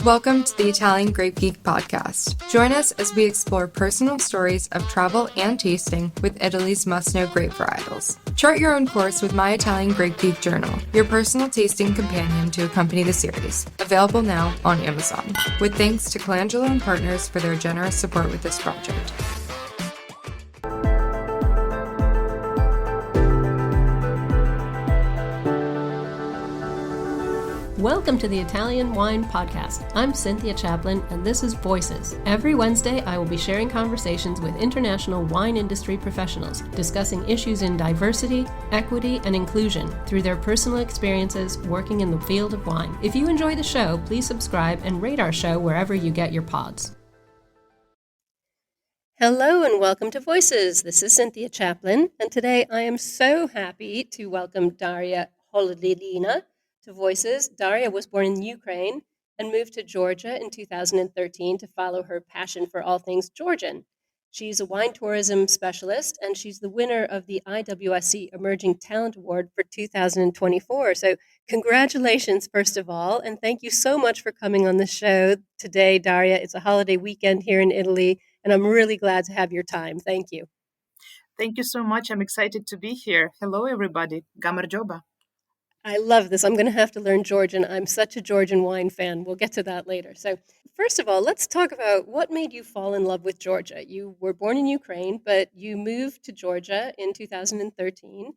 Welcome to the Italian Grape Geek podcast. Join us as we explore personal stories of travel and tasting with Italy's must-know grape varietals. Chart your own course with My Italian Grape Geek Journal, your personal tasting companion to accompany the series. Available now on Amazon. With thanks to Colangelo and Partners for their generous support with this project. Welcome to the Italian Wine Podcast. I'm Cynthia Chaplin, and this is Voices. Every Wednesday, I will be sharing conversations with international wine industry professionals, discussing issues in diversity, equity, and inclusion through their personal experiences working in the field of wine. If you enjoy the show, please subscribe and rate our show wherever you get your pods. Hello and welcome to Voices. This is Cynthia Chaplin, and today I am so happy to welcome Daria Kholodilina to Voices. Daria was born in Ukraine and moved to Georgia in 2013 to follow her passion for all things Georgian. She's a wine tourism specialist, and she's the winner of the IWSC Emerging Talent Award for 2024. So congratulations, first of all, and thank you so much for coming on the show today, Daria. It's a holiday weekend here in Italy, and I'm really glad to have your time. Thank you. Thank you so much. I'm excited to be here. Hello, everybody. Gamarjoba. I love this. I'm going to have to learn Georgian. I'm such a Georgian wine fan. We'll get to that later. So, first of all, let's talk about what made you fall in love with Georgia. You were born in Ukraine, but you moved to Georgia in 2013.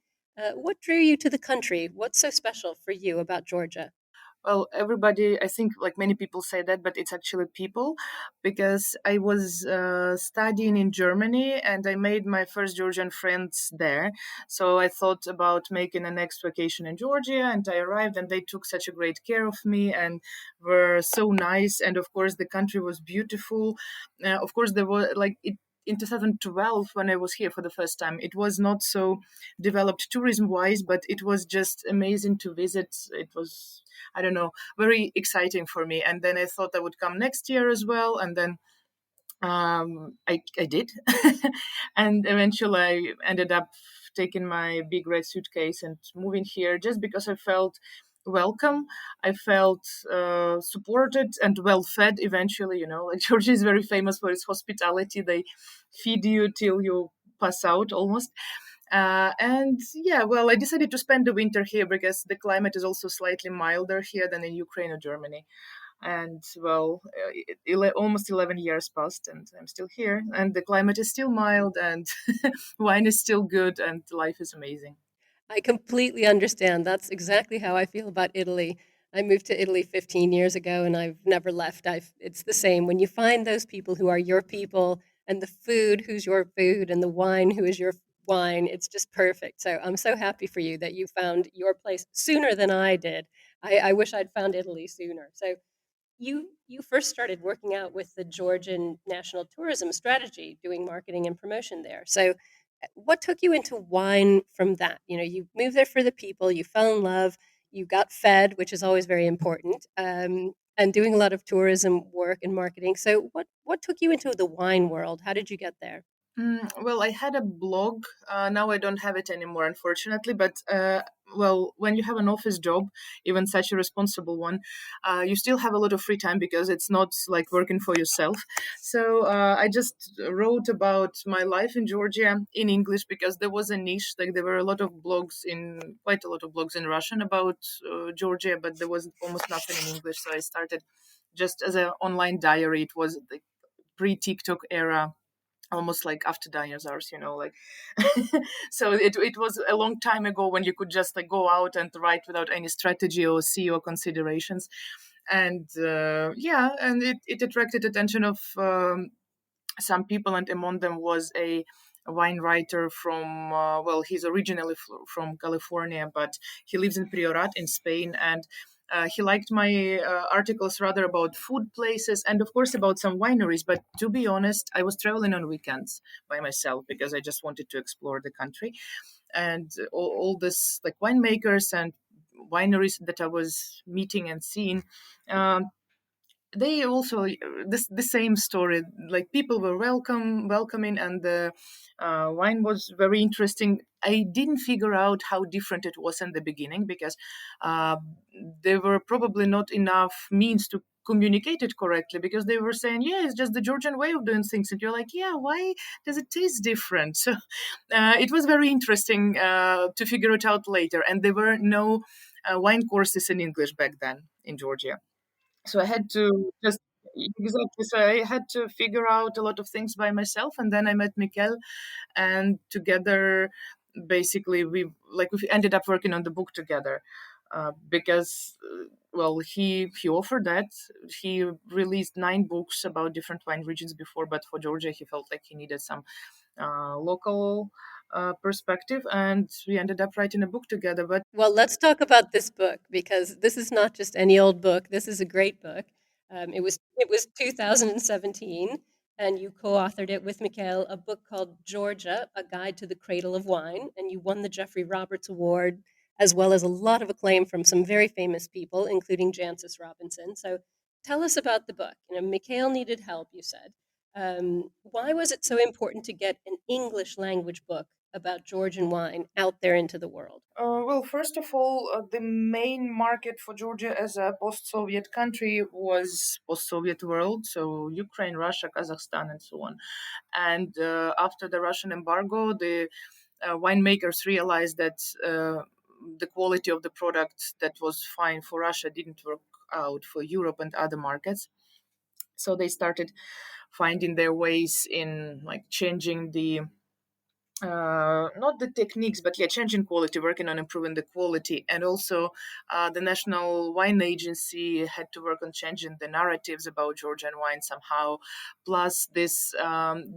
What drew you to the country? What's so special for you about Georgia? Well, everybody, I think like many people say that, but it's actually people because I was studying in Germany and I made my first Georgian friends there. So I thought about making a next vacation in Georgia and I arrived and they took such a great care of me and were so nice. And of course, the country was beautiful. Of course, there was like it. In 2012, when I was here for the first time, it was not so developed tourism-wise, but it was just amazing to visit. It was, I don't know, very exciting for me. And then I thought I would come next year as well. And then I did. And eventually I ended up taking my big red suitcase and moving here just because I felt welcome. I felt supported and well fed eventually. Like Georgia is very famous for its hospitality. They feed you till you pass out almost. And yeah, well, I decided to spend the winter here because the climate is also slightly milder here than in Ukraine or Germany. And well, almost 11 years passed and I'm still here and the climate is still mild and wine is still good and life is amazing. I completely understand. That's exactly how I feel about Italy. I moved to Italy 15 years ago and I've never left. It's the same. When you find those people who are your people and the food who's your food and the wine who is your wine, it's just perfect. So I'm so happy for you that you found your place sooner than I did. I wish I'd found Italy sooner. So you first started working out with the Georgian National Tourism Strategy, doing marketing and promotion there. So what took you into wine from that? You moved there for the people, you fell in love, you got fed, which is always very important, and doing a lot of tourism work and marketing. So what took you into the wine world? How did you get there? Well, I had a blog. Now I don't have it anymore, unfortunately. But well, when you have an office job, even such a responsible one, you still have a lot of free time because it's not like working for yourself. So I just wrote about my life in Georgia in English because there was a niche. Like there were a lot of blogs quite a lot of blogs in Russian about Georgia, but there was almost nothing in English. So I started just as an online diary. It was the pre-TikTok era, almost like after dinosaurs, like so it was a long time ago when you could just like go out and write without any strategy or SEO considerations. And yeah, and it attracted attention of some people, and among them was a wine writer from well, he's originally from California, but he lives in Priorat in Spain, and he liked my articles rather about food places and of course about some wineries. But to be honest, I was traveling on weekends by myself because I just wanted to explore the country, and all this like winemakers and wineries that I was meeting and seeing, they also the same story. Like people were welcoming, and the wine was very interesting. I didn't figure out how different it was in the beginning because uh, there were probably not enough means to communicate it correctly, because they were saying, yeah, it's just the Georgian way of doing things, and you're like, yeah, why does it taste different? So it was very interesting to figure it out later, and there were no wine courses in English back then in Georgia, so I had to just exactly. So I had to figure out a lot of things by myself, and then I met Mikel, and together, basically, we ended up working on the book together, because. Well, he offered that. He released 9 books about different wine regions before, but for Georgia, he felt like he needed some local perspective, and we ended up writing a book together. But Well, let's talk about this book because this is not just any old book. This is a great book. It was 2017, and you co-authored it with Mikhail, a book called Georgia: A Guide to the Cradle of Wine, and you won the Jeffrey Roberts Award as well as a lot of acclaim from some very famous people, including Jancis Robinson. So, tell us about the book. Mikhail needed help. You said. Why was it so important to get an English language book about Georgian wine out there into the world? Well, first of all, the main market for Georgia as a post-Soviet country was post-Soviet world, so Ukraine, Russia, Kazakhstan, and so on. And after the Russian embargo, the winemakers realized that the quality of the product that was fine for Russia didn't work out for Europe and other markets. So they started finding their ways in like changing the not the techniques, but yeah, changing quality, working on improving the quality. And also the National Wine Agency had to work on changing the narratives about Georgian wine somehow. Plus this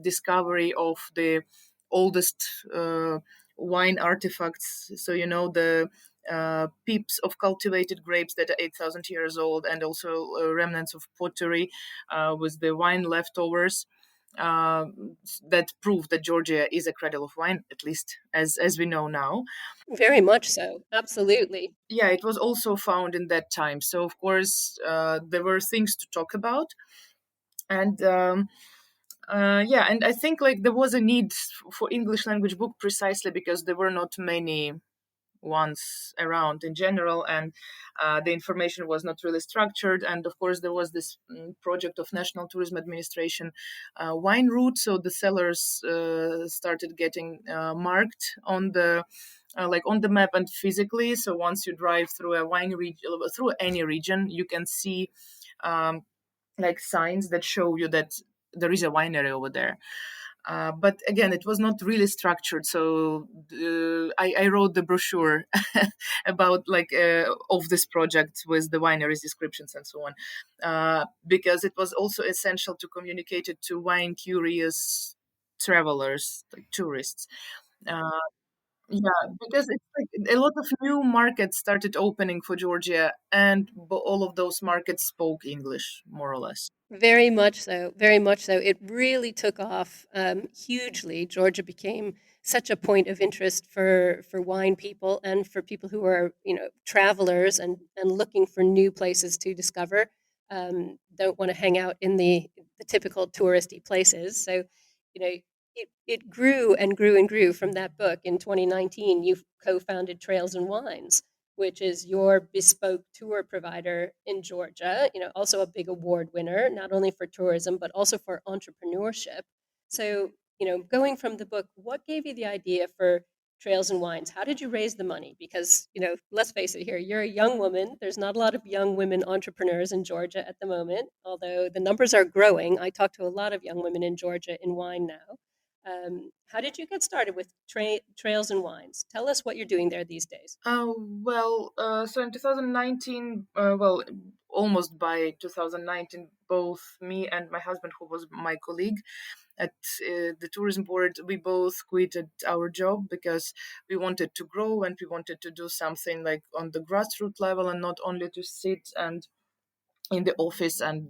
discovery of the oldest wine artifacts, so the pips of cultivated grapes that are 8,000 years old, and also remnants of pottery with the wine leftovers, uh, that prove that Georgia is a cradle of wine, at least as we know now. Very much so. Absolutely. Yeah, it was also found in that time. So of course there were things to talk about, and yeah, and I think like there was a need for English language book precisely because there were not many ones around in general, and the information was not really structured. And of course there was this project of National Tourism Administration, wine route, so the sellers started getting marked on the like on the map and physically. So once you drive through a wine region, through any region, you can see um, like signs that show you that there is a winery over there. But again, it was not really structured. So I wrote the brochure about like of this project with the wineries descriptions and so on, because it was also essential to communicate it to wine curious travelers, like tourists. Uh, yeah, because it's like a lot of new markets started opening for Georgia, and all of those markets spoke English more or less. Very much so. Very much so. It really took off hugely. Georgia became such a point of interest for wine people and for people who are travelers and looking for new places to discover. Don't want to hang out in the typical touristy places. So, you know, it grew and grew and grew from that book. In 2019, you co-founded Trails and Wines, which is your bespoke tour provider in Georgia, also a big award winner, not only for tourism, but also for entrepreneurship. So, going from the book, what gave you the idea for Trails and Wines? How did you raise the money? Because, let's face it here, you're a young woman. There's not a lot of young women entrepreneurs in Georgia at the moment, although the numbers are growing. I talk to a lot of young women in Georgia in wine now. How did you get started with Trails and Wines? Tell us what you're doing there these days. So in 2019, almost by 2019, both me and my husband, who was my colleague at the tourism board, we both quitted our job because we wanted to grow and we wanted to do something like on the grassroots level, and not only to sit and in the office and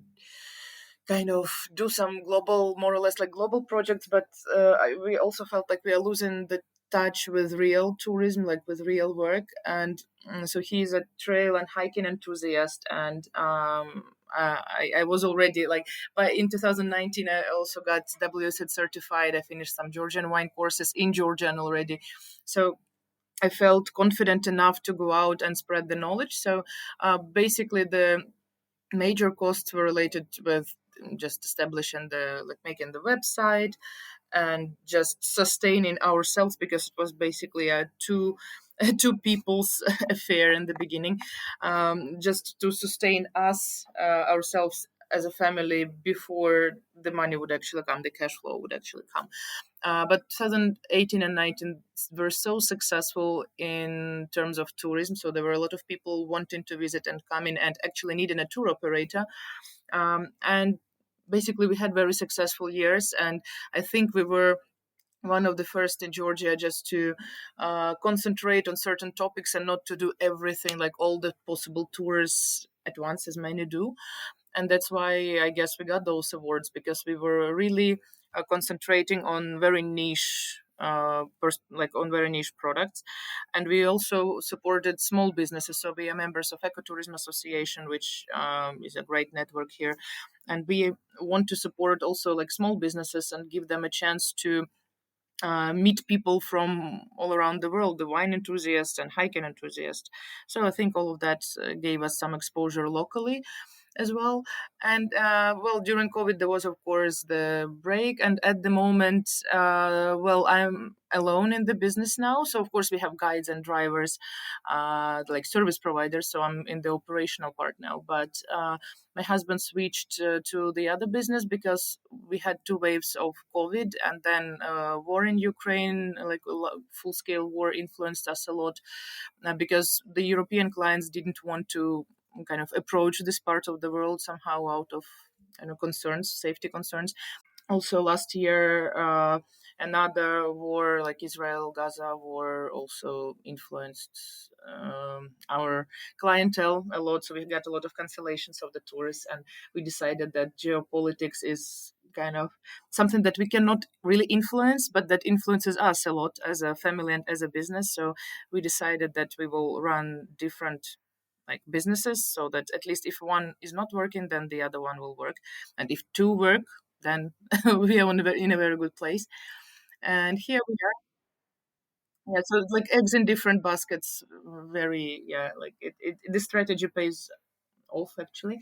kind of do some global, more or less like global projects, but we also felt like we are losing the touch with real tourism, like with real work. And so he's a trail and hiking enthusiast. And I was already like, but in 2019, I also got WSET certified. I finished some Georgian wine courses in Georgian already. So I felt confident enough to go out and spread the knowledge. So basically, the major costs were related with just establishing the like making the website and just sustaining ourselves, because it was basically a two people's affair in the beginning, just to sustain us ourselves as a family before the money would actually come, the cash flow would actually come. But 2018 and 19 were so successful in terms of tourism. So there were a lot of people wanting to visit and come in and actually needing a tour operator. And basically, we had very successful years. And I think we were one of the first in Georgia just to concentrate on certain topics and not to do everything, like all the possible tours at once, as many do. And that's why I guess we got those awards, because we were really concentrating on very niche like on very niche products. And we also supported small businesses, so we are members of Ecotourism Association, which is a great network here. And we want to support also like small businesses and give them a chance to meet people from all around the world, the wine enthusiasts and hiking enthusiasts. So I think all of that gave us some exposure locally as well. And well, during COVID, there was, of course, the break. And at the moment, well, I'm alone in the business now. So, of course, we have guides and drivers, like service providers. So I'm in the operational part now. But my husband switched to the other business because we had two waves of COVID, and then war in Ukraine, like full scale war, influenced us a lot, because the European clients didn't want to kind of approach this part of the world somehow out of concerns, safety concerns. Also, last year, another war like Israel Gaza war also influenced our clientele a lot. So we got a lot of cancellations of the tours, and we decided that geopolitics is kind of something that we cannot really influence, but that influences us a lot as a family and as a business. So we decided that we will run different like businesses, so that at least if one is not working, then the other one will work, and if two work, then we are in a very good place. And here we are. Yeah, so it's like eggs in different baskets. Very, yeah, like the strategy pays off actually.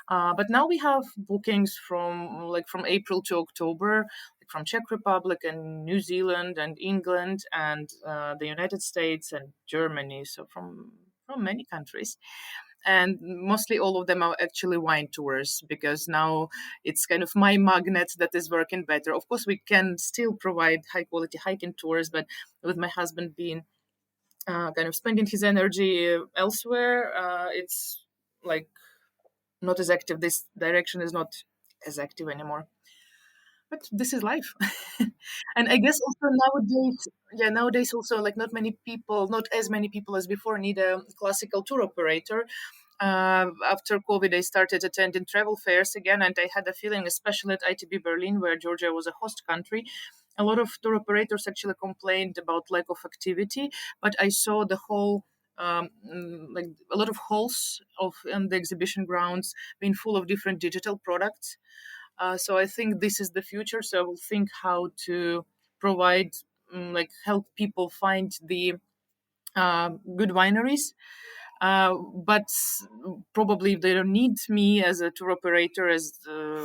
But now we have bookings from April to October, like from Czech Republic and New Zealand and England and the United States and Germany. So from many countries, and mostly all of them are actually wine tours, because now it's kind of my magnet that is working better. Of course, we can still provide high quality hiking tours, but with my husband being kind of spending his energy elsewhere, it's like not as active. This direction is not as active anymore. But this is life. And I guess also nowadays, yeah, nowadays also like not as many people as before need a classical tour operator. After COVID, I started attending travel fairs again, and I had a feeling, especially at ITB Berlin, where Georgia was a host country, a lot of tour operators actually complained about lack of activity. But I saw the whole like a lot of halls of the exhibition grounds being full of different digital products. So I think this is the future. So I will think how to provide, like help people find the good wineries. But probably if they don't need me as a tour operator, as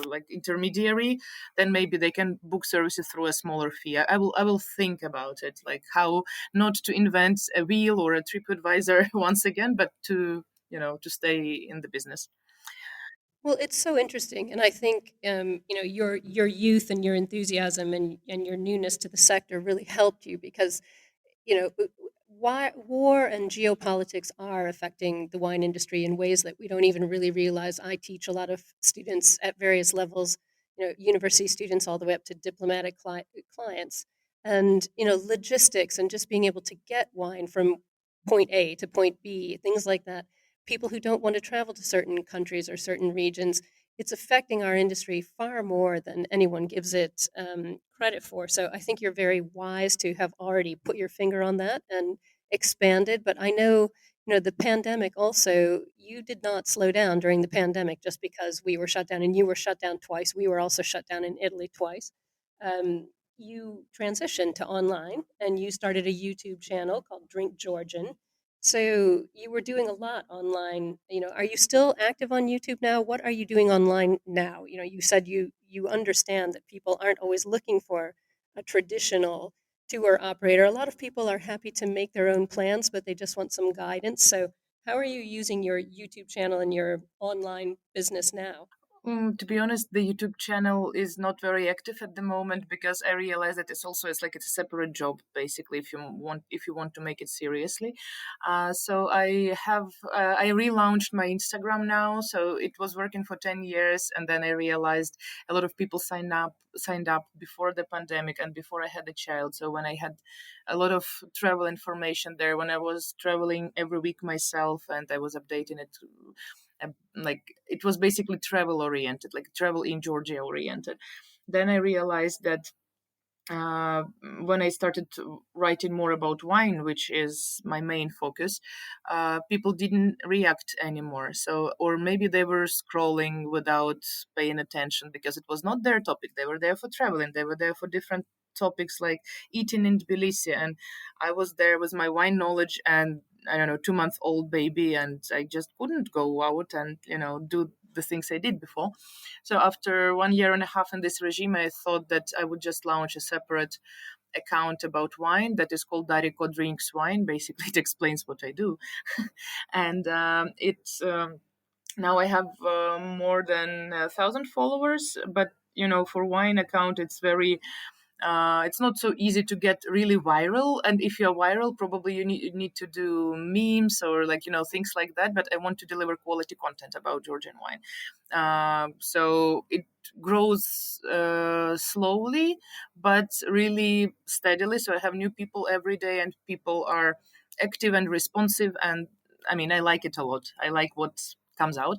like intermediary, then maybe they can book services through a smaller fee. I will think about it, like how not to invent a wheel or a TripAdvisor once again, but to to stay in the business. Well, it's so interesting, and I think your youth and your enthusiasm and your newness to the sector really helped you because why war and geopolitics are affecting the wine industry in ways that we don't even really realize. I teach a lot of students at various levels, university students all the way up to diplomatic clients, and logistics and just being able to get wine from point A to point B, things like that. People who don't want to travel to certain countries or certain regions, it's affecting our industry far more than anyone gives it credit for. So I think you're very wise to have already put your finger on that and expanded. But I know, the pandemic also, you did not slow down during the pandemic just because we were shut down, and you were shut down twice. We were also shut down in Italy twice. You transitioned to online and you started a YouTube channel called Drink Georgian. So you were doing a lot online. Are you still active on YouTube now? What are you doing online now? You said you understand that people aren't always looking for a traditional tour operator. A lot of people are happy to make their own plans, but they just want some guidance. So how are you using your YouTube channel and your online business now? To be honest, the YouTube channel is not very active at the moment because I realize that it's a separate job basically if you want to make it seriously. So I relaunched my Instagram now. So it was working for 10 years, and then I realized a lot of people signed up before the pandemic and before I had a child. So when I had a lot of travel information there, when I was traveling every week myself, and I was updating it like it was basically travel oriented, like travel in Georgia oriented. Then I realized that uh, when I started writing more about wine, which is my main focus, people didn't react anymore. So, or maybe they were scrolling without paying attention because it was not their topic. They were there for traveling. They were there for different topics like eating in Tbilisi, and I was there with my wine knowledge and I don't know 2 month old baby, and I just couldn't go out and do the things I did before. So after 1 year and a half in this regime, I thought that I would just launch a separate account about wine that is called Dariko Drinks Wine. Basically, it explains what I do, and it's now I have more than 1,000 followers. But for wine account, it's not so easy to get really viral, and if you're viral probably you need to do memes or things like that, but I want to deliver quality content about Georgian wine. So it grows slowly but really steadily, so I have new people every day and people are active and responsive, and I mean I like it a lot. I like what comes out.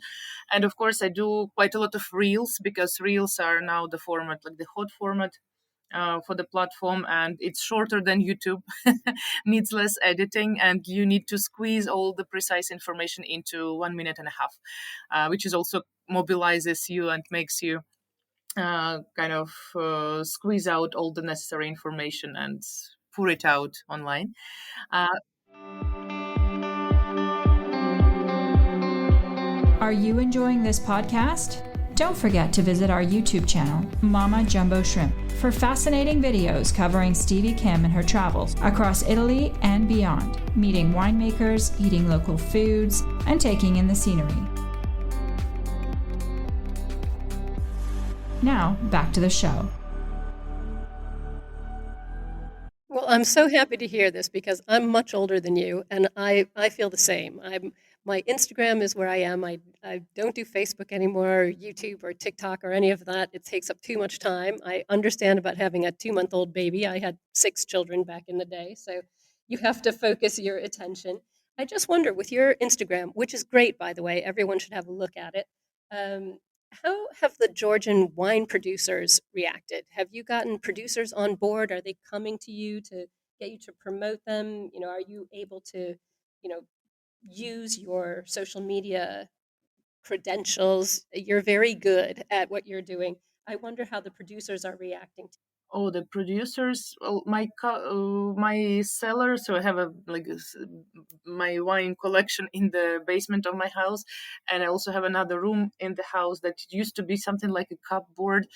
And of course I do quite a lot of reels because reels are now the format, like the hot format for the platform, and it's shorter than YouTube, needs less editing, and you need to squeeze all the precise information into 1 minute and a half, which is also mobilizes you and makes you squeeze out all the necessary information and pour it out online. Uh, Are you enjoying this podcast? Don't forget to visit our YouTube channel, Mama Jumbo Shrimp, for fascinating videos covering Stevie Kim and her travels across Italy and beyond, meeting winemakers, eating local foods, and taking in the scenery. Now, back to the show. Well, I'm so happy to hear this because I'm much older than you, and I feel the same. My Instagram is where I am. I don't do Facebook anymore, or YouTube or TikTok or any of that. It takes up too much time. I understand about having a 2-month-old baby. I had 6 children back in the day, so you have to focus your attention. I just wonder with your Instagram, which is great, by the way, everyone should have a look at it. Um, how have the Georgian wine producers reacted? Have you gotten producers on board? Are they coming to you to get you to promote them? Are you able to, you know, use your social media credentials? You're very good at what you're doing. I wonder how the producers are reacting to. Oh, the producers. Well, my cellar. So I have my wine collection in the basement of my house, and I also have another room in the house that used to be something like a cupboard,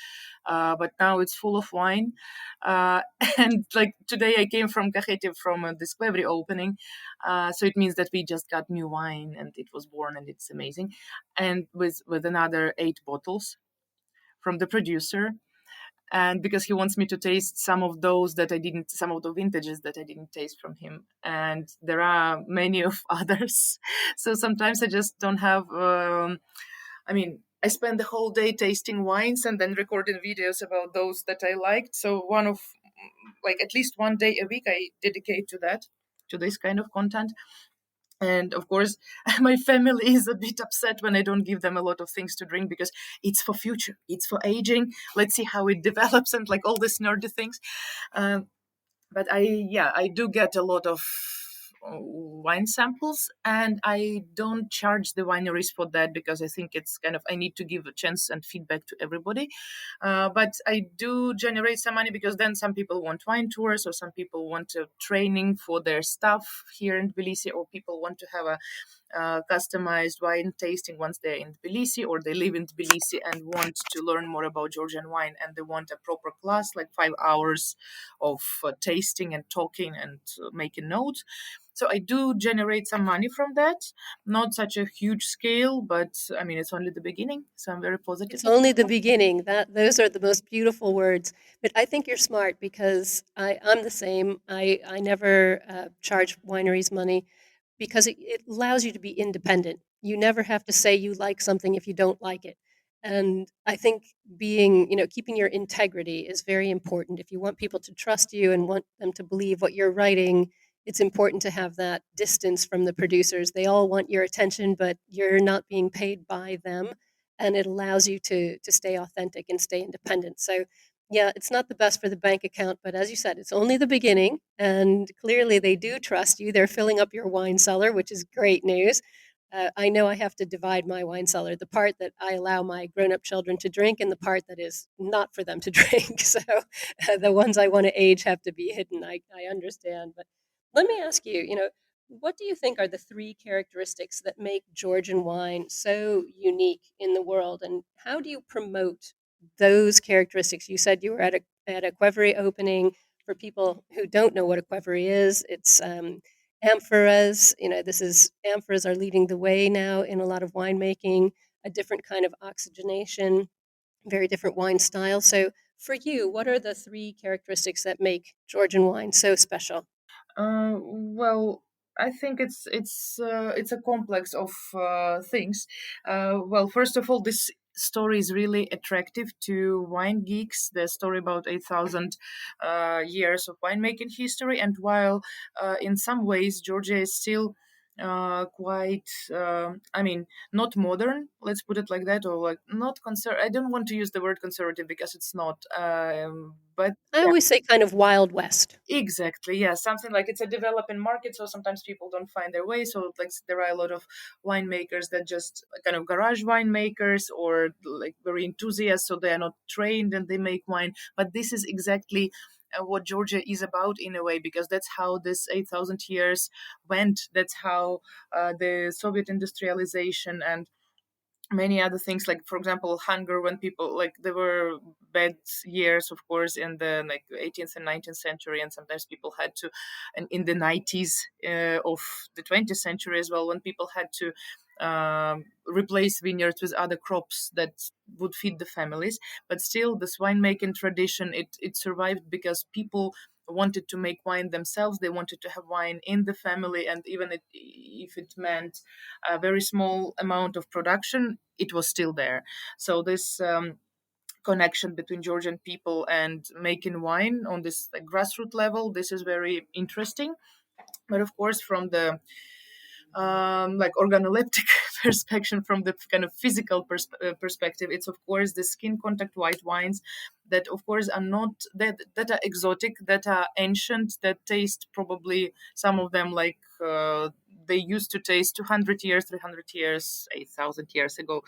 but now it's full of wine. Uh, and like today, I came from Kakheti from a Discovery opening, so it means that we just got new wine and it was born and it's amazing, and with another 8 bottles from the producer, and because he wants me to taste some of the vintages that I didn't taste from him, and there are many of others. So sometimes I just don't have I mean, I spend the whole day tasting wines and then recording videos about those that I liked. So like at least one day a week I dedicate to that, to this kind of content. And of course, my family is a bit upset when I don't give them a lot of things to drink, because it's for future, it's for aging. Let's see how it develops, and like all these nerdy things. Um, but I do get a lot of wine samples, and I don't charge the wineries for that, because I think it's kind of, I need to give a chance and feedback to everybody. But I do generate some money, because then some people want wine tours, or some people want a training for their staff here in Tbilisi, or people want to have a customized wine tasting once they're in Tbilisi, or they live in Tbilisi and want to learn more about Georgian wine, and they want a proper class, like 5 hours of tasting and talking and making notes. So I do generate some money from that, not such a huge scale, but I mean, it's only the beginning, so I'm very positive It's about only the that. beginning. That those are the most beautiful words. But I think you're smart because I'm the same. I never charge wineries money because it allows you to be independent. You never have to say you like something if you don't like it. And I think keeping your integrity is very important. If you want people to trust you and want them to believe what you're writing, it's important to have that distance from the producers. They all want your attention, but you're not being paid by them, and it allows you to stay authentic and stay independent. So yeah, it's not the best for the bank account, but as you said, it's only the beginning, and clearly they do trust you. They're filling up your wine cellar, which is great news. I know I have to divide my wine cellar, the part that I allow my grown-up children to drink and the part that is not for them to drink. So the ones I want to age have to be hidden. I understand. But let me ask you, what do you think are the three characteristics that make Georgian wine so unique in the world, and how do you promote those characteristics? You said you were at a Quevery opening. For people who don't know what a Quevery is, it's amphoras. Amphoras are leading the way now in a lot of winemaking. A different kind of oxygenation, very different wine style. So, for you, what are the three characteristics that make Georgian wine so special? Well, I think it's a complex of things. Well, first of all, this story is really attractive to wine geeks. The story about 8,000 years of winemaking history, and while in some ways Georgia is still quite, I mean, not modern, let's put it like that, or like not I don't want to use the word conservative, because it's not, but I always say kind of Wild West. exactly, yeah, something like it's a developing market, so sometimes people don't find their way. So like there are a lot of winemakers that just kind of garage winemakers, or like very enthusiasts, so they are not trained and they make wine. But this is exactly what Georgia is about in a way, because that's how this 8,000 years went. That's how the Soviet industrialization and many other things, like for example hunger, when people, like, there were bad years of course in the like 18th and 19th century, and sometimes people had to, and in the 90s of the 20th century as well, when people had to replace vineyards with other crops that would feed the families. But still this winemaking tradition, it survived because people wanted to make wine themselves. They wanted to have wine in the family, and even if it meant a very small amount of production, it was still there. So this connection between Georgian people and making wine on this like grassroots level, this is very interesting. But of course, from the like organoleptic perspective, from the kind of physical perspective, it's of course the skin contact white wines that of course are not that are exotic, that are ancient, that taste probably some of them like they used to taste 200 years, 300 years, 8,000 years ago.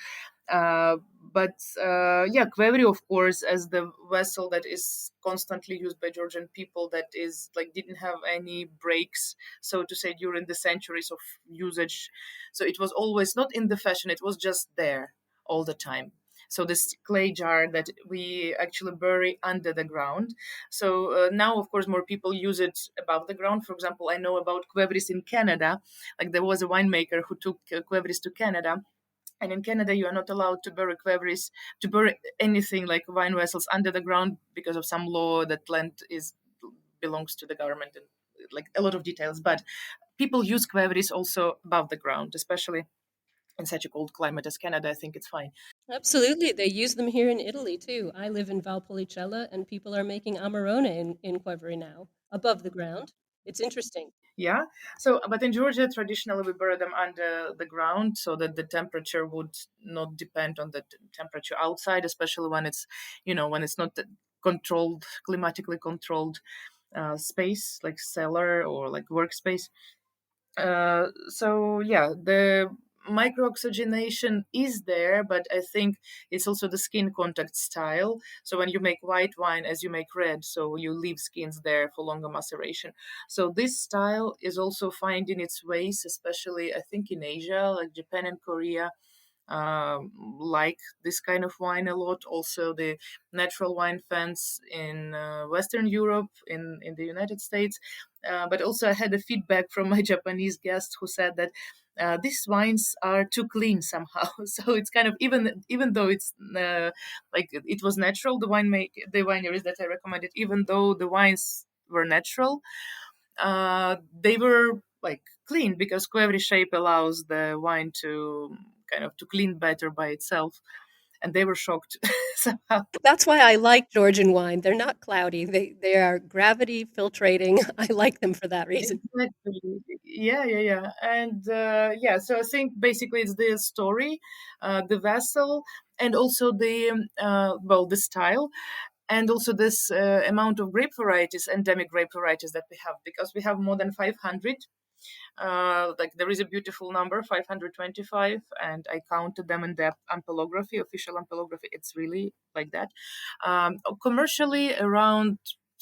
Yeah, Quevery, of course, as the vessel that is constantly used by Georgian people, that is like didn't have any breaks, so to say, during the centuries of usage. So it was always not in the fashion; it was just there all the time. So this clay jar that we actually bury under the ground. So now, of course, more people use it above the ground. For example, I know about Queveris in Canada. Like there was a winemaker who took Queveris to Canada, and in Canada, you are not allowed to bury queveries, to bury anything like wine vessels under the ground, because of some law that land is belongs to the government, and like a lot of details. But people use queveries also above the ground, especially in such a cold climate as Canada. I think it's fine. Absolutely. They use them here in Italy too. I live in Valpolicella and people are making Amarone in Quevery now, above the ground. It's interesting. Yeah. So, but in Georgia, traditionally we bury them under the ground so that the temperature would not depend on the temperature outside, especially when it's, when it's not controlled, climatically controlled space like cellar or like workspace. So yeah, the microoxygenation is there, but I think it's also the skin contact style. So when you make white wine, as you make red, so you leave skins there for longer maceration. So this style is also finding its ways, especially I think in Asia, like Japan and Korea, like this kind of wine a lot. Also, the natural wine fans in Western Europe, in the United States. But also, I had a feedback from my Japanese guest who said that these wines are too clean somehow. So it's kind of even though it's like it was natural, the wineries that I recommended, even though the wines were natural, they were like clean because Quevri shape allows the wine to kind of to clean better by itself, and they were shocked somehow. That's why I like Georgian wine. They're not cloudy. They are gravity filtrating. I like them for that reason. Exactly. Yeah, yeah, yeah. And yeah, so I think basically it's the story, the vessel, and also the style, and also this amount of grape varieties, endemic grape varieties that we have, because we have more than 500. Like there is a beautiful number, 525, and I counted them in the ampelography, official ampelography. It's really like that. Commercially, around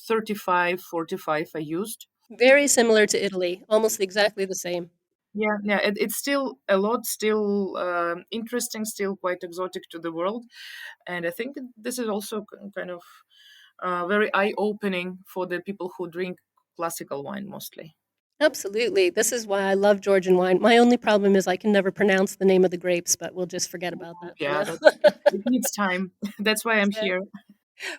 35, 45 I used. Very similar to Italy, almost exactly the same. Yeah, yeah, it's still a lot, still interesting, still quite exotic to the world, and I think this is also kind of very eye-opening for the people who drink classical wine mostly. Absolutely. This is why I love Georgian wine. My only problem is I can never pronounce the name of the grapes, but we'll just forget about that for Yeah, now. it needs time. That's why I'm Exactly. here.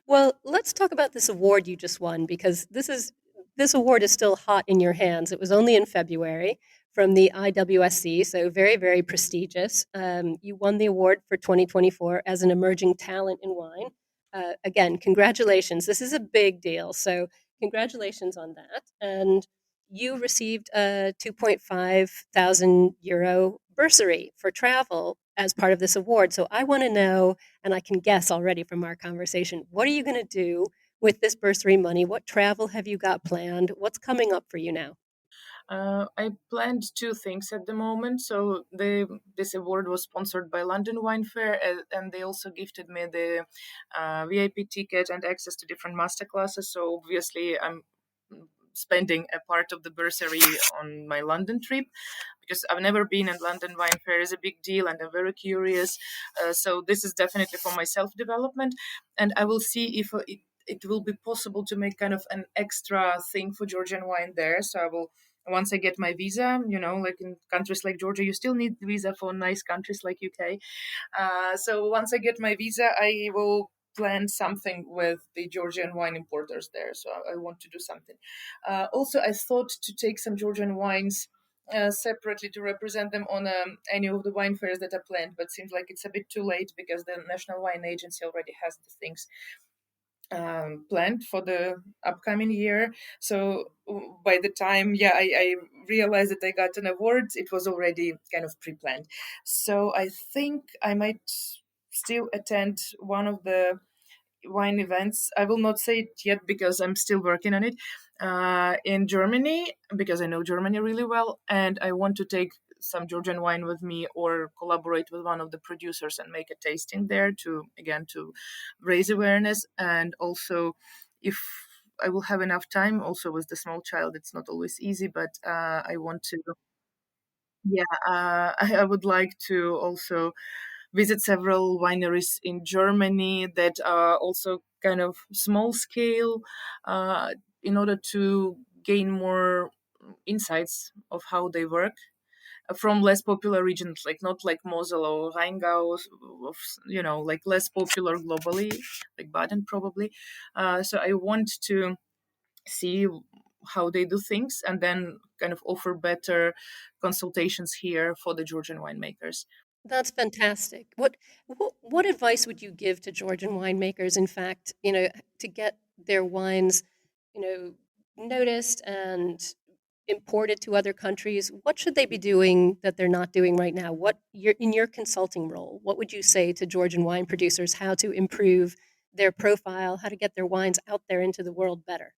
Well, let's talk about this award you just won because this award is still hot in your hands. It was only in February from the IWSC, so very, very prestigious. You won the award for 2024 as an emerging talent in wine. Again, congratulations. This is a big deal, so congratulations on that. And you received a 2.5 thousand euro bursary for travel as part of this award. So I want to know, and I can guess already from our conversation, what are you going to do with this bursary money? What travel have you got planned? What's coming up for you now? I planned two things at the moment. So this award was sponsored by London Wine Fair, and they also gifted me the VIP ticket and access to different master classes. So obviously, I'm spending a part of the bursary on my London trip, because I've never been, and London Wine Fair is a big deal, and I'm very curious. So this is definitely for my self development, and I will see if it will be possible to make kind of an extra thing for Georgian wine there. So I will, once I get my visa, like in countries like Georgia, you still need visa for nice countries like UK. So once I get my visa, I will plan something with the Georgian wine importers there. So I want to do something. Also, I thought to take some Georgian wines separately to represent them on any of the wine fairs that are planned, but seems like it's a bit too late because the National Wine Agency already has the things planned for the upcoming year. So by the time, I realized that I got an award, it was already kind of pre-planned. So I think I might still attend one of the wine events. I will not say it yet because I'm still working on it. In Germany, because I know Germany really well, and I want to take some Georgian wine with me or collaborate with one of the producers and make a tasting there to raise awareness. And also, if I will have enough time, also with the small child, it's not always easy, but I want to. Yeah, I would like to also visit several wineries in Germany that are also kind of small scale, uh, in order to gain more insights of how they work from less popular regions, like not like Mosel or Rheingau, like less popular globally, like Baden probably. So I want to see how they do things and then kind of offer better consultations here for the Georgian winemakers. That's fantastic. What advice would you give to Georgian winemakers, in fact, to get their wines, you know, noticed and imported to other countries, what should they be doing that they're not doing right now? In your consulting role, what would you say to Georgian wine producers how to improve their profile, how to get their wines out there into the world better?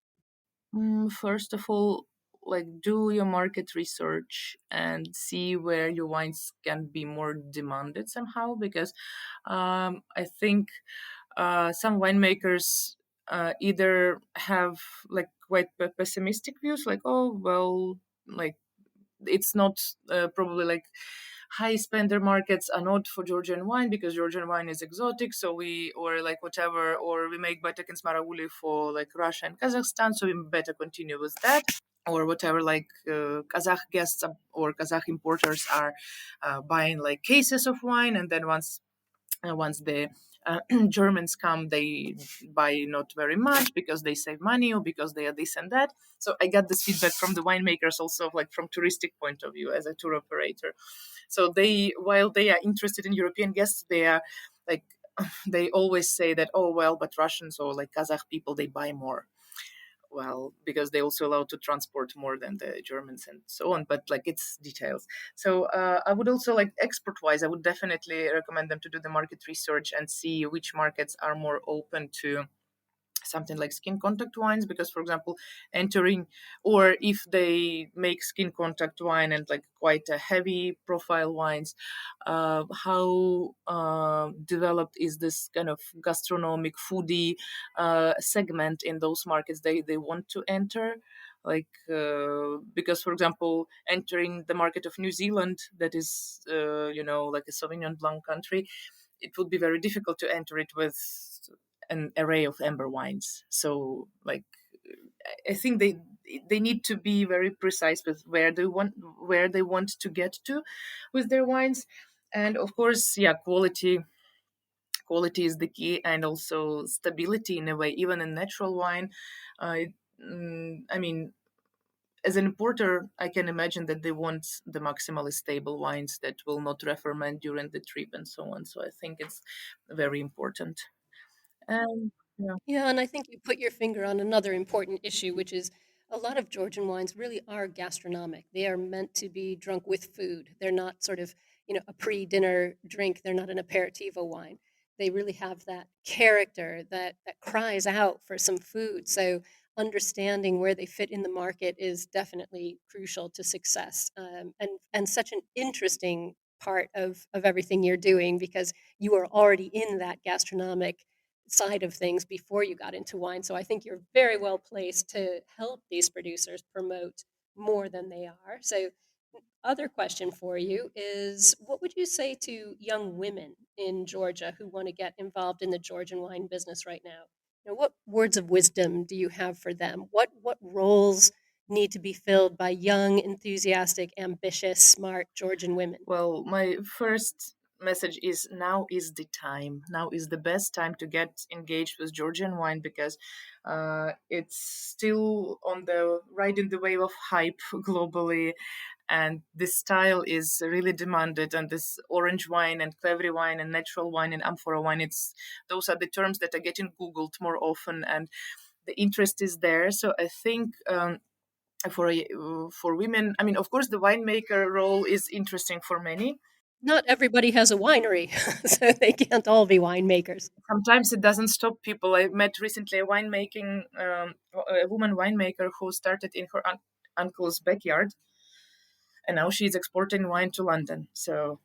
First of all, like do your market research and see where your wines can be more demanded somehow, because I think some winemakers either have like quite pessimistic views, like, oh well, like it's not probably like high spender markets are not for Georgian wine because Georgian wine is exotic. So we, or like whatever, or we make Batek and Smaraguli for like Russia and Kazakhstan. So we better continue with that. Or whatever, like Kazakh guests or Kazakh importers are buying like cases of wine, and then once the Germans come, they buy not very much because they save money or because they are this and that. So I got this feedback from the winemakers also, like from touristic point of view as a tour operator. So they, while they are interested in European guests, they are like, they always say that, oh well, but Russians or like Kazakh people, they buy more. Well, because they also allowed to transport more than the Germans and so on, but like it's details. So I would also, like export wise, I would definitely recommend them to do the market research and see which markets are more open to something like skin contact wines, because for example, entering, or if they make skin contact wine and like quite a heavy profile wines, how developed is this kind of gastronomic foodie segment in those markets they want to enter, like because for example, entering the market of New Zealand, that is like a Sauvignon Blanc country, it would be very difficult to enter it with an array of amber wines. So like I think they need to be very precise with where they want to get to with their wines. And of course, yeah, quality is the key, and also stability in a way, even in natural wine. I mean, as an importer, I can imagine that they want the maximally stable wines that will not re-ferment during the trip and so on. So I think it's very important. Yeah. Yeah, and I think you put your finger on another important issue, which is a lot of Georgian wines really are gastronomic. They are meant to be drunk with food. They're not sort of, a pre-dinner drink. They're not an aperitivo wine. They really have that character that cries out for some food. So understanding where they fit in the market is definitely crucial to success, and such an interesting part of everything you're doing, because you are already in that gastronomic side of things before you got into wine. So I think you're very well placed to help these producers promote more than they are. So, other question for you is, what would you say to young women in Georgia who want to get involved in the Georgian wine business right now? What words of wisdom do you have for them? What roles need to be filled by young, enthusiastic, ambitious, smart Georgian women? Well, my first message is now is the time. Now is the best time to get engaged with Georgian wine, because it's still on the riding the wave of hype globally, and this style is really demanded. And this orange wine and clavery wine and natural wine and amphora wine, it's those are the terms that are getting googled more often, and the interest is there. So I think. For women, I mean, of course, the winemaker role is interesting for many. Not everybody has a winery, so they can't all be winemakers. Sometimes it doesn't stop people. I met recently a woman winemaker who started in her uncle's backyard, and now she's exporting wine to London. So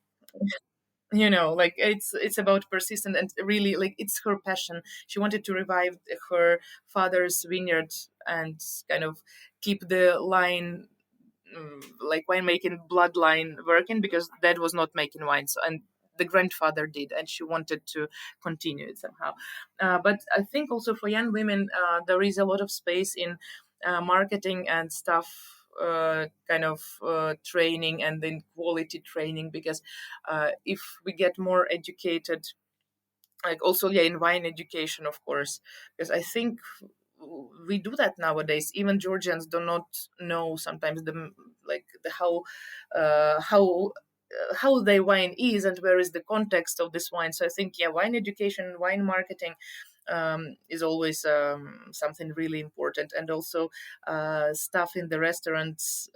like it's about persistent, and really, like, it's her passion. She wanted to revive her father's vineyard and kind of keep the line, like winemaking bloodline working, because dad was not making wine, so, and the grandfather did, and she wanted to continue it somehow. But I think also for young women, there is a lot of space in marketing and stuff, kind of training, and then quality training, because if we get more educated, like also, yeah, in wine education, of course, because I think we do that nowadays. Even Georgians do not know sometimes the like the how their wine is and where is the context of this wine. So I think, yeah, wine education, wine marketing, is always something really important. And also, staff in the restaurants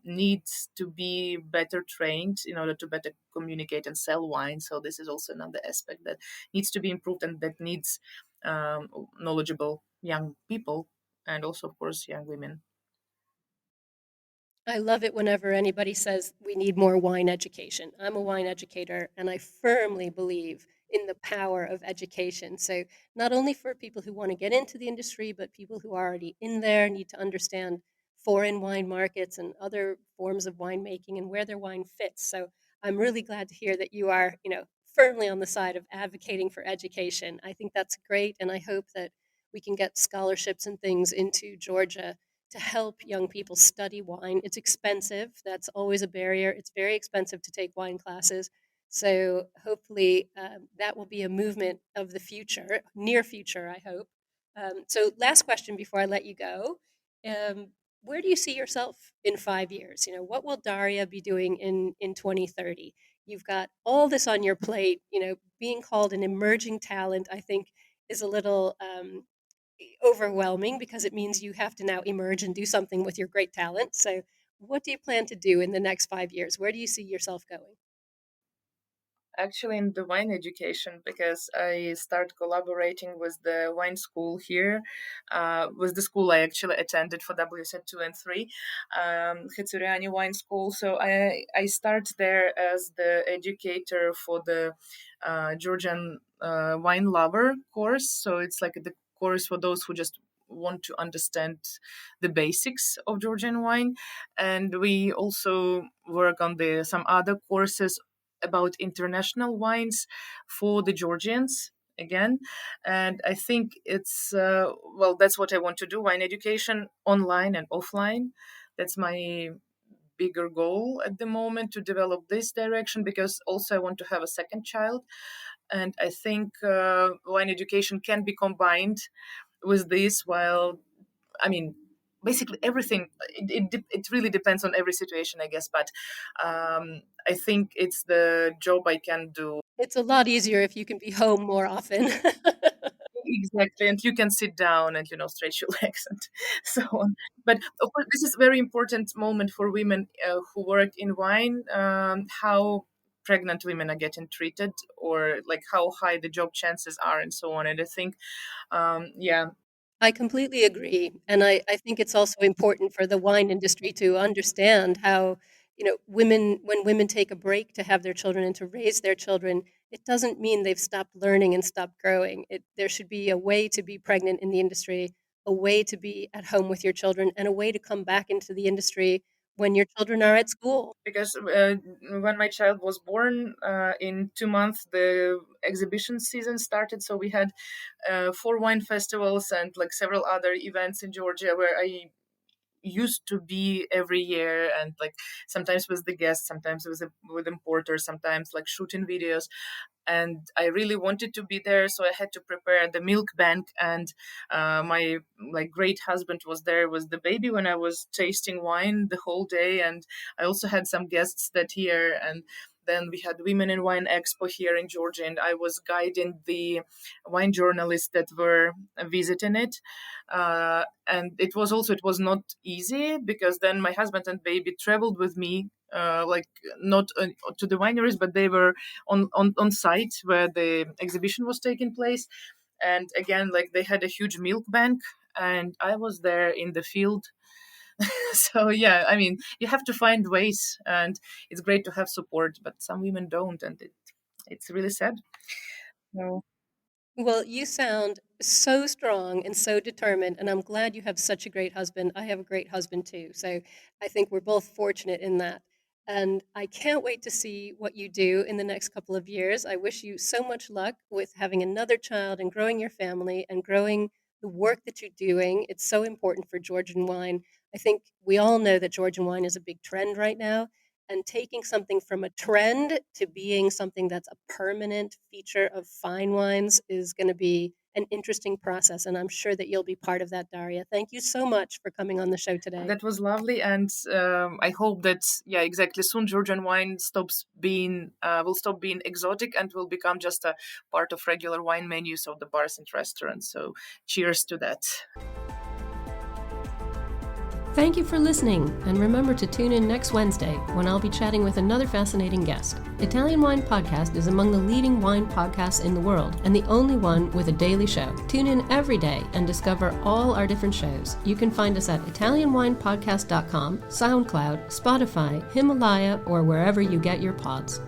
needs to be better trained in order to better communicate and sell wine. So this is also another aspect that needs to be improved and that needs knowledgeable young people and also, of course, young women. I love it whenever anybody says we need more wine education. I'm a wine educator, and I firmly believe in the power of education. So, not only for people who want to get into the industry, but people who are already in there need to understand foreign wine markets and other forms of winemaking and where their wine fits. So, I'm really glad to hear that you are, firmly on the side of advocating for education. I think that's great, and I hope that we can get scholarships and things into Georgia to help young people study wine. It's expensive. That's always a barrier. It's very expensive to take wine classes. So hopefully that will be a movement of the future, near future, I hope. So last question before I let you go. Um, where do you see yourself in 5 years? What will Daria be doing in 2030? You've got all this on your plate. Being called an emerging talent, I think, is a little overwhelming because it means you have to now emerge and do something with your great talent. So, what do you plan to do in the next 5 years? Where do you see yourself going? Actually, in the wine education, because I started collaborating with the wine school here, was the school I actually attended for WSET 2 and 3, Khetsuriani Wine School. So I started there as the educator for the Georgian wine lover course. So it's like the course for those who just want to understand the basics of Georgian wine. And we also work on the some other courses about international wines for the Georgians again. And I think it's, well, that's what I want to do, wine education online and offline. That's my bigger goal at the moment, to develop this direction, because also I want to have a second child. And I think wine education can be combined with this, while, I mean, basically everything, it really depends on every situation, I guess. But I think it's the job I can do. It's a lot easier if you can be home more often. Exactly, and you can sit down and stretch your legs and so on. But of course, this is a very important moment for women who work in wine. How pregnant women are getting treated, or like how high the job chances are, and so on. And I think, yeah, I completely agree. And I think it's also important for the wine industry to understand how, when women take a break to have their children and to raise their children, it doesn't mean they've stopped learning and stopped growing. There should be a way to be pregnant in the industry, a way to be at home with your children, and a way to come back into the industry when your children are at school. because when my child was born, in 2 months the exhibition season started. So we had 4 wine festivals and like several other events in Georgia, where I used to be every year, and like sometimes with the guests, sometimes with importers, sometimes like shooting videos. And I really wanted to be there, so I had to prepare the milk bank. And my like great husband was there with the baby when I was tasting wine the whole day. And I also had some guests that year. And then we had Women in Wine Expo here in Georgia, and I was guiding the wine journalists that were visiting it. And it was not easy, because then my husband and baby traveled with me, like not to the wineries, but they were on site where the exhibition was taking place. And again, like they had a huge milk bank, and I was there in the field. So yeah, I mean, you have to find ways, and it's great to have support, but some women don't, and it's really sad. So Well, you sound so strong and so determined, and I'm glad you have such a great husband. I have a great husband too, so I think we're both fortunate in that. And I can't wait to see what you do in the next couple of years. I wish you so much luck with having another child and growing your family and growing the work that you're doing. It's so important for Georgian wine. I think we all know that Georgian wine is a big trend right now, and taking something from a trend to being something that's a permanent feature of fine wines is going to be an interesting process, and I'm sure that you'll be part of that, Daria. Thank you so much for coming on the show today. That was lovely, and I hope that exactly soon Georgian wine will stop being exotic and will become just a part of regular wine menus of the bars and restaurants. So cheers to that. Thank you for listening, and remember to tune in next Wednesday when I'll be chatting with another fascinating guest. Italian Wine Podcast is among the leading wine podcasts in the world and the only one with a daily show. Tune in every day and discover all our different shows. You can find us at ItalianWinePodcast.com, SoundCloud, Spotify, Himalaya, or wherever you get your pods.